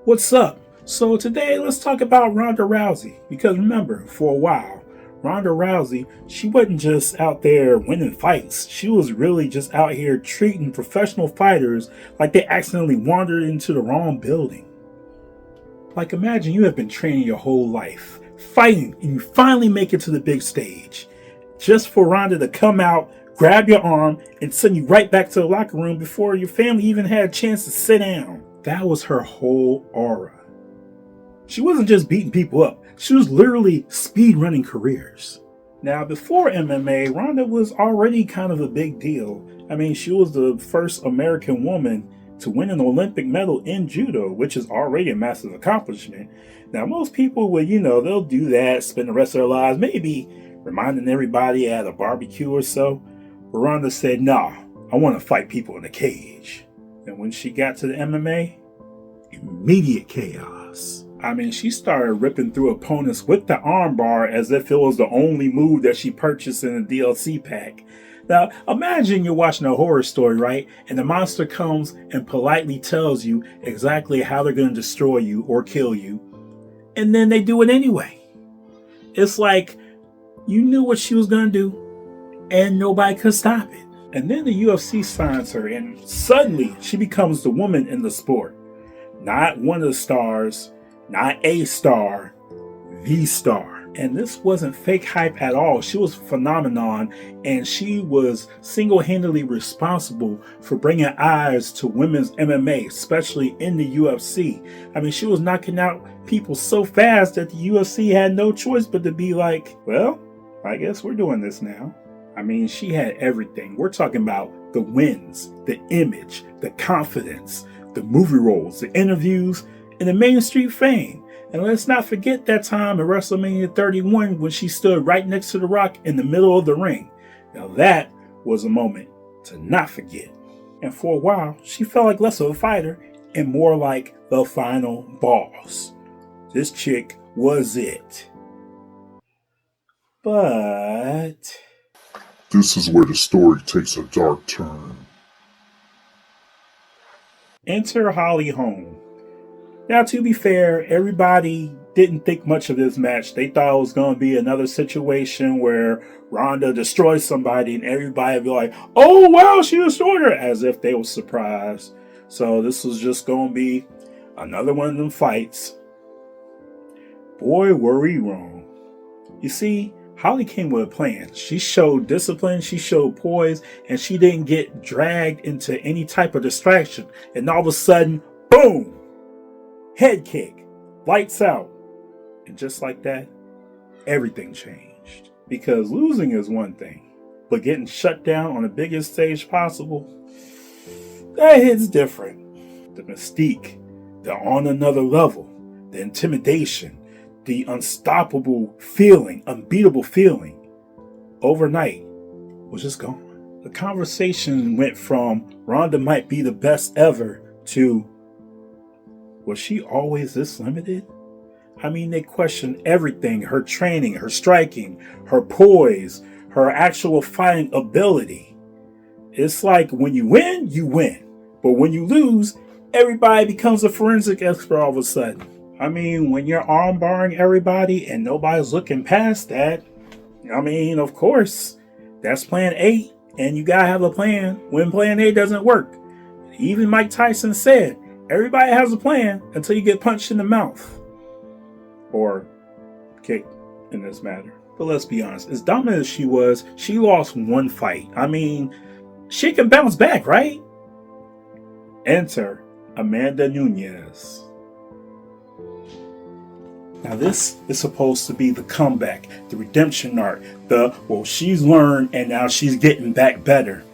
What's up? So today let's talk about Ronda Rousey. Because remember, for a while, Ronda Rousey, she wasn't just out there winning fights. She was really just out here treating professional fighters like they accidentally wandered into the wrong building. Like imagine you have been training your whole life, fighting, and you finally make it to the big stage. Just for Ronda to come out, grab your arm, and send you right back to the locker room before your family even had a chance to sit down. That was her whole aura. She wasn't just beating people up, she was literally speed running careers. Now, before MMA, Ronda was already kind of a big deal. I mean, she was the first American woman to win an Olympic medal in judo, which is already a massive accomplishment. Now, most people would, they'll do that, spend the rest of their lives maybe reminding everybody at a barbecue or so. But Ronda said, nah, I want to fight people in a cage. And when she got to the MMA, immediate chaos. I mean, she started ripping through opponents with the armbar as if it was the only move that she purchased in the DLC pack. Now, imagine you're watching a horror story, right? And the monster comes and politely tells you exactly how they're going to destroy you or kill you. And then they do it anyway. It's like you knew what she was going to do and nobody could stop it. And then the UFC signs her, and suddenly she becomes the woman in the sport. Not one of the stars, not a star, the star. And this wasn't fake hype at all. She was a phenomenon, and she was single-handedly responsible for bringing eyes to women's MMA, especially in the UFC. I mean, she was knocking out people so fast that the UFC had no choice but to be like, well, I guess we're doing this now. I mean, she had everything. We're talking about the wins, the image, the confidence, the movie roles, the interviews, and the Main Street fame. And let's not forget that time at WrestleMania 31 when she stood right next to The Rock in the middle of the ring. Now that was a moment to not forget. And for a while, she felt like less of a fighter and more like the final boss. This chick was it. But this is where the story takes a dark turn. enter Holly Holm. Now, to be fair, everybody didn't think much of this match. They thought it was going to be another situation where Ronda destroys somebody and everybody would be like, oh, wow, she destroyed her, as if they were surprised. So this was just going to be another one of them fights. Boy, were we wrong. You see, Holly came with a plan. She showed discipline, she showed poise, and she didn't get dragged into any type of distraction. And all of a sudden, boom! Head kick, lights out. And just like that, everything changed. Because losing is one thing, but getting shut down on the biggest stage possible, that hits different. The mystique, the on another level, the intimidation, the unstoppable feeling, unbeatable feeling, overnight was just gone. The conversation went from Ronda might be the best ever to, was she always this limited? I mean, they questioned everything, her training, her striking, her poise, her actual fighting ability. It's like when you win. But when you lose, everybody becomes a forensic expert all of a sudden. I mean, when you're armbarring everybody and nobody's looking past that, I mean, of course, that's plan A, and you gotta have a plan when plan A doesn't work. Even Mike Tyson said, everybody has a plan until you get punched in the mouth. Or kicked in this matter. But let's be honest, as dominant as she was, she lost one fight. I mean, she can bounce back, right? Enter Amanda Nunes. Now this is supposed to be the comeback, the redemption arc, she's learned and now she's getting back better.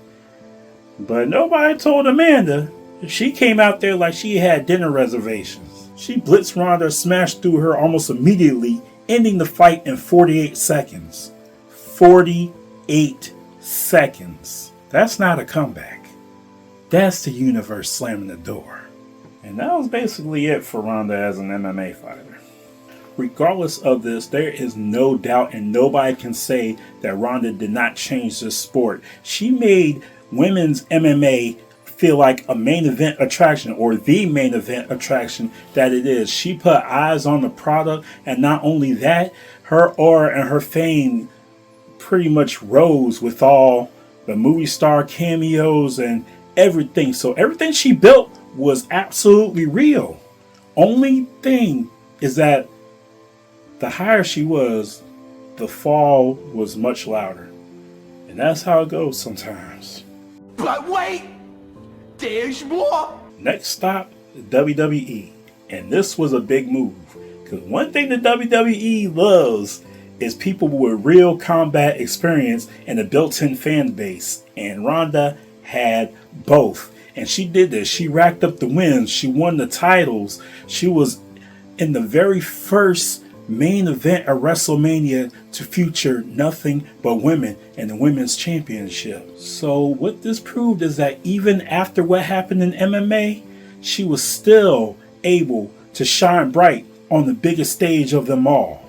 But nobody told Amanda. She came out there like she had dinner reservations. She blitzed Ronda, smashed through her almost immediately, ending the fight in 48 seconds. 48 seconds. That's not a comeback. That's the universe slamming the door. And that was basically it for Ronda as an MMA fighter. Regardless of this, there is no doubt and nobody can say that Ronda did not change this sport. She made women's MMA feel like a main event attraction, or the main event attraction that it is. She put eyes on the product, and not only that, her aura and her fame pretty much rose with all the movie star cameos and everything. So everything she built was absolutely real. Only thing is that the higher she was, the fall was much louder. And that's how it goes sometimes. But wait! There's more! Next stop, WWE. And this was a big move. Because one thing the WWE loves is people with real combat experience and a built-in fan base. And Ronda had both. And she did this. She racked up the wins. She won the titles. She was in the very first main event at WrestleMania to feature nothing but women in the women's championship. So what this proved is that even after what happened in MMA, she was still able to shine bright on the biggest stage of them all.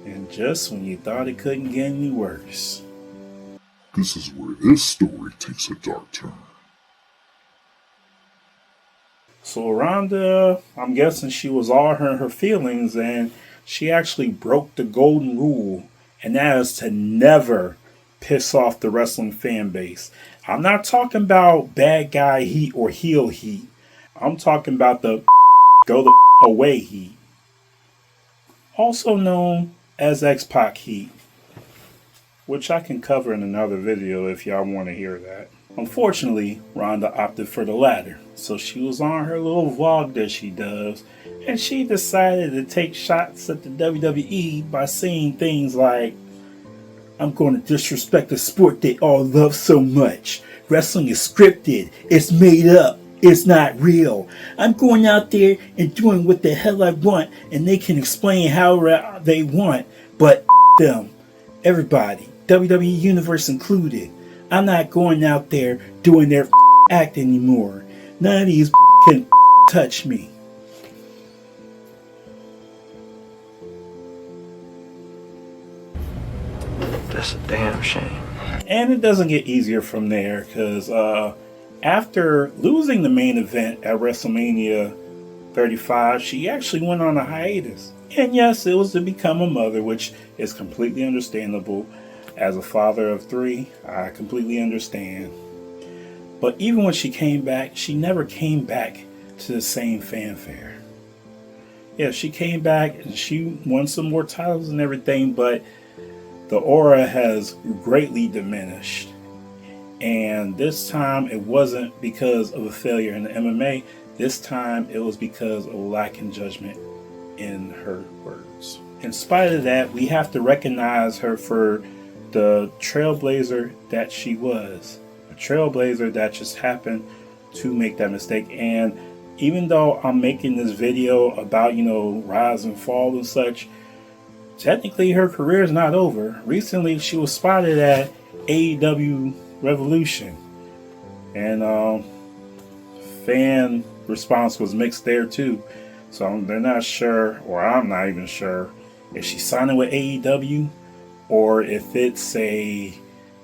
And just when you thought it couldn't get any worse. This is where this story takes a dark turn. So Ronda, I'm guessing she was all her feelings, and she actually broke the golden rule, and that is to never piss off the wrestling fan base. I'm not talking about bad guy heat or heel heat. I'm talking about the go the away heat. Also known as X-Pac heat, which I can cover in another video if y'all want to hear that. Unfortunately, Ronda opted for the latter, so she was on her little vlog that she does, and she decided to take shots at the WWE by saying things like, "I'm going to disrespect the sport they all love so much. Wrestling is scripted, it's made up, it's not real. I'm going out there and doing what the hell I want, and they can explain how they want, but them, everybody, WWE Universe included. I'm not going out there doing their act anymore. None of these can touch me." That's a damn shame. And it doesn't get easier from there, because after losing the main event at WrestleMania 35, she actually went on a hiatus. And yes, it was to become a mother, which is completely understandable. As a father of 3, I completely understand. But even when she came back, she never came back to the same fanfare. Yeah, she came back and she won some more titles and everything, but the aura has greatly diminished. And this time it wasn't because of a failure in the MMA. This time it was because of lacking judgment in her words. In spite of that, we have to recognize her for the trailblazer that she was. A trailblazer that just happened to make that mistake. And even though I'm making this video about, rise and fall and such, technically her career is not over. Recently she was spotted at AEW Revolution, and fan response was mixed there too. So they're not sure, or I'm not even sure, if she's signing with AEW or if it's a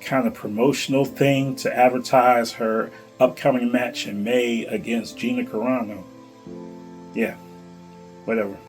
kind of promotional thing to advertise her upcoming match in May against Gina Carano. Yeah, whatever.